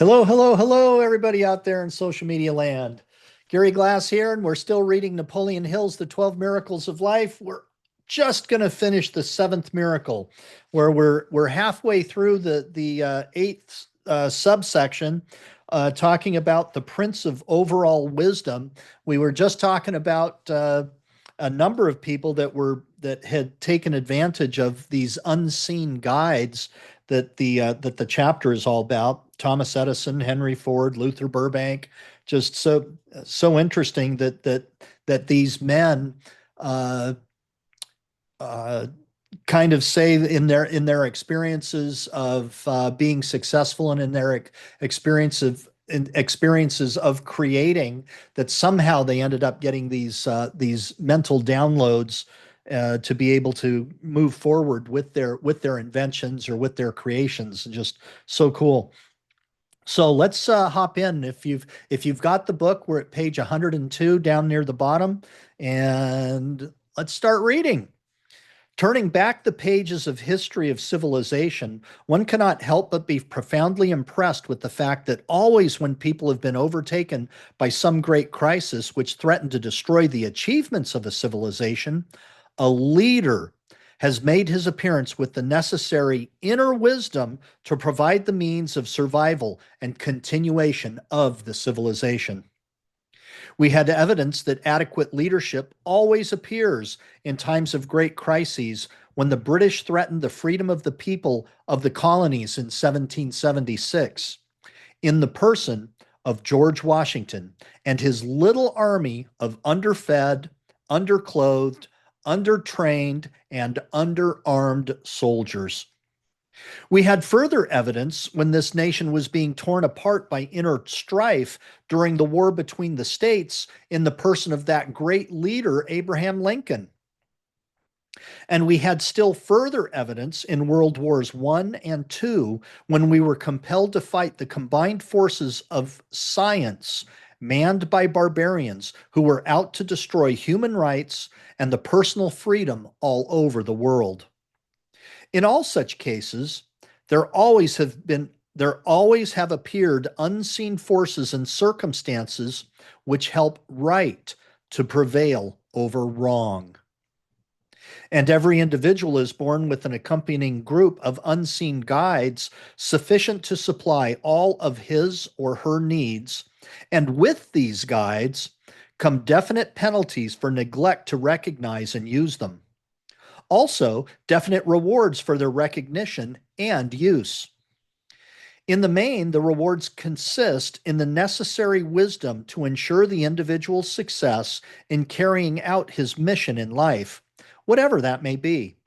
Hello, hello, hello, everybody out there in social media land. Gary Glass here, and we're still reading Napoleon Hill's The 12 Miracles of Life. We're just going to finish the seventh miracle, where we're halfway through the eighth subsection, talking about the Prince of Overall Wisdom. We were just talking about a number of people that had taken advantage of these unseen guides that the chapter is all about. Thomas Edison, Henry Ford, Luther Burbank, just so interesting that these men uh, uh, kind of say in their experiences of being successful and in their experiences of creating, that somehow they ended up getting these mental downloads to be able to move forward with their inventions or with their creations. Just so cool. So let's hop in. If you've got the book, we're at page 102 down near the bottom, and let's start reading. Turning back the pages of history of civilization, one cannot help but be profoundly impressed with the fact that always when people have been overtaken by some great crisis which threatened to destroy the achievements of a civilization, a leader has made his appearance with the necessary inner wisdom to provide the means of survival and continuation of the civilization. We had evidence that adequate leadership always appears in times of great crises when the British threatened the freedom of the people of the colonies in 1776, in the person of George Washington and his little army of underfed, underclothed, undertrained, and underarmed soldiers. We had further evidence when this nation was being torn apart by inner strife during the war between the states in the person of that great leader, Abraham Lincoln. And we had still further evidence in World Wars I and II when we were compelled to fight the combined forces of science manned by barbarians who were out to destroy human rights and the personal freedom all over the world. In all such cases, there always have appeared unseen forces and circumstances which help right to prevail over wrong. And every individual is born with an accompanying group of unseen guides sufficient to supply all of his or her needs. And with these guides come definite penalties for neglect to recognize and use them. Also, definite rewards for their recognition and use. In the main, the rewards consist in the necessary wisdom to ensure the individual's success in carrying out his mission in life, whatever that may be,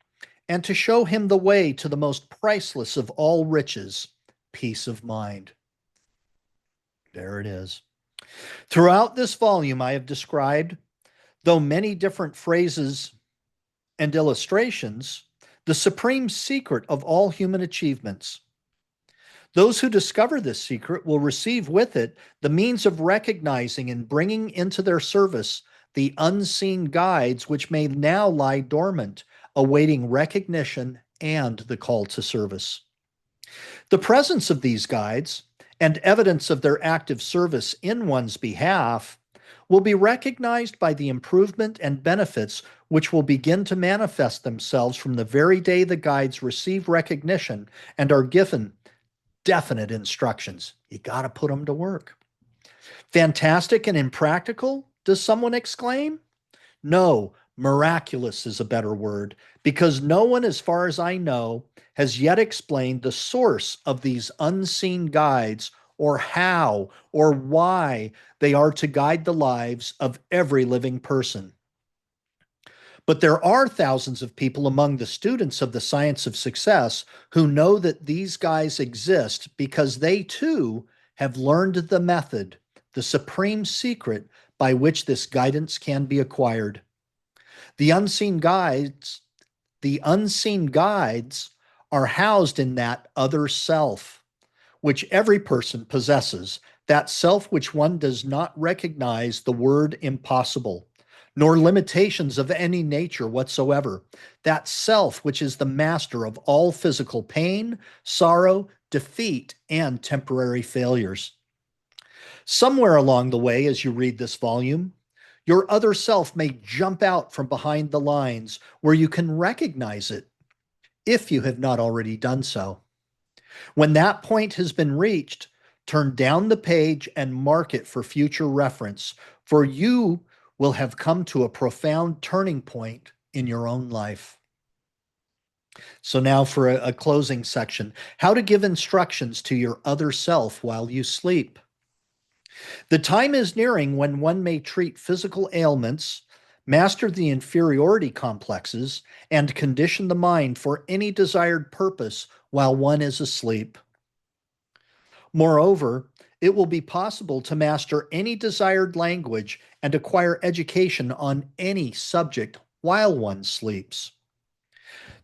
and to show him the way to the most priceless of all riches, peace of mind. There it is. Throughout this volume, I have described, though many different phrases and illustrations, the supreme secret of all human achievements. Those who discover this secret will receive with it the means of recognizing and bringing into their service the unseen guides which may now lie dormant, awaiting recognition and the call to service. The presence of these guides and evidence of their active service in one's behalf will be recognized by the improvement and benefits which will begin to manifest themselves from the very day the guides receive recognition and are given definite instructions. You got to put them to work. Fantastic and impractical, does someone exclaim? No, miraculous is a better word, because no one, as far as I know, has yet explained the source of these unseen guides or how or why they are to guide the lives of every living person. But there are thousands of people among the students of the science of success who know that these guys exist because they too have learned the method, the supreme secret by which this guidance can be acquired. The unseen guides, the unseen guides are housed in that other self, which every person possesses, that self which one does not recognize the word impossible, nor limitations of any nature whatsoever. That self which is the master of all physical pain, sorrow, defeat, and temporary failures. Somewhere along the way, as you read this volume, your other self may jump out from behind the lines where you can recognize it if you have not already done so. When that point has been reached, turn down the page and mark it for future reference, for you will have come to a profound turning point in your own life. So, now for a closing section: how to give instructions to your other self while you sleep. The time is nearing when one may treat physical ailments, master the inferiority complexes, and condition the mind for any desired purpose while one is asleep. Moreover, it will be possible to master any desired language and acquire education on any subject while one sleeps.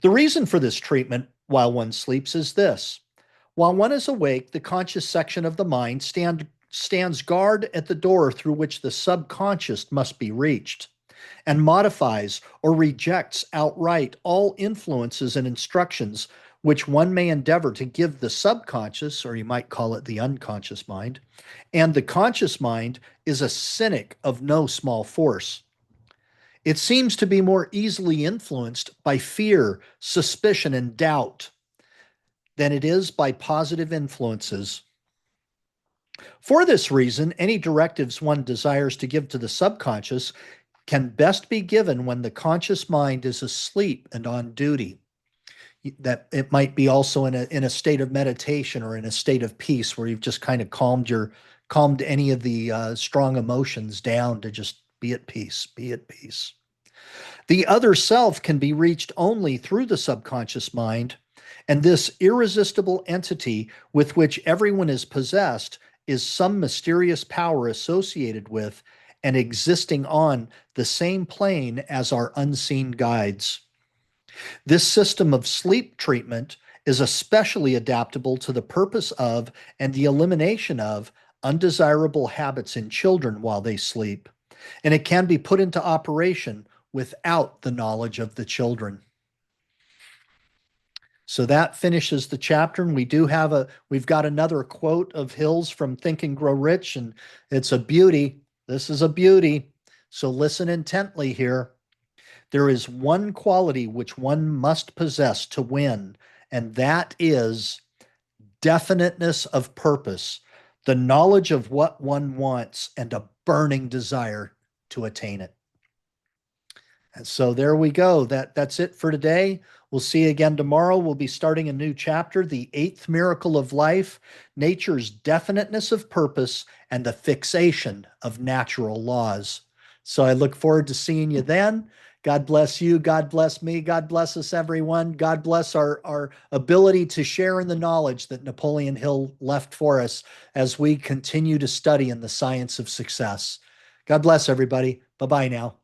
The reason for this treatment while one sleeps is this: while one is awake, the conscious section of the mind stands guard at the door through which the subconscious must be reached, and modifies or rejects outright all influences and instructions which one may endeavor to give the subconscious, or you might call it the unconscious mind. And the conscious mind is a cynic of no small force. It seems to be more easily influenced by fear, suspicion, and doubt than it is by positive influences. For this reason, any directives one desires to give to the subconscious can best be given when the conscious mind is asleep and on duty. That it might be also in a state of meditation or in a state of peace where you've just kind of calmed any of the strong emotions down to just be at peace, be at peace. The other self can be reached only through the subconscious mind, and this irresistible entity with which everyone is possessed is some mysterious power associated with and existing on the same plane as our unseen guides. This system of sleep treatment is especially adaptable to the purpose of and the elimination of undesirable habits in children while they sleep, and it can be put into operation without the knowledge of the children. So that finishes the chapter, and we've got another quote of Hill's from Think and Grow Rich, and it's a beauty. This is a beauty. So listen intently here. There is one quality which one must possess to win, and that is definiteness of purpose, the knowledge of what one wants, and a burning desire to attain it. And so there we go. That's it for today. We'll see you again tomorrow. We'll be starting a new chapter, the eighth miracle of life, nature's definiteness of purpose, and the fixation of natural laws. So I look forward to seeing you then. God bless you. God bless me. God bless us, everyone. God bless our ability to share in the knowledge that Napoleon Hill left for us as we continue to study in the science of success. God bless everybody. Bye-bye now.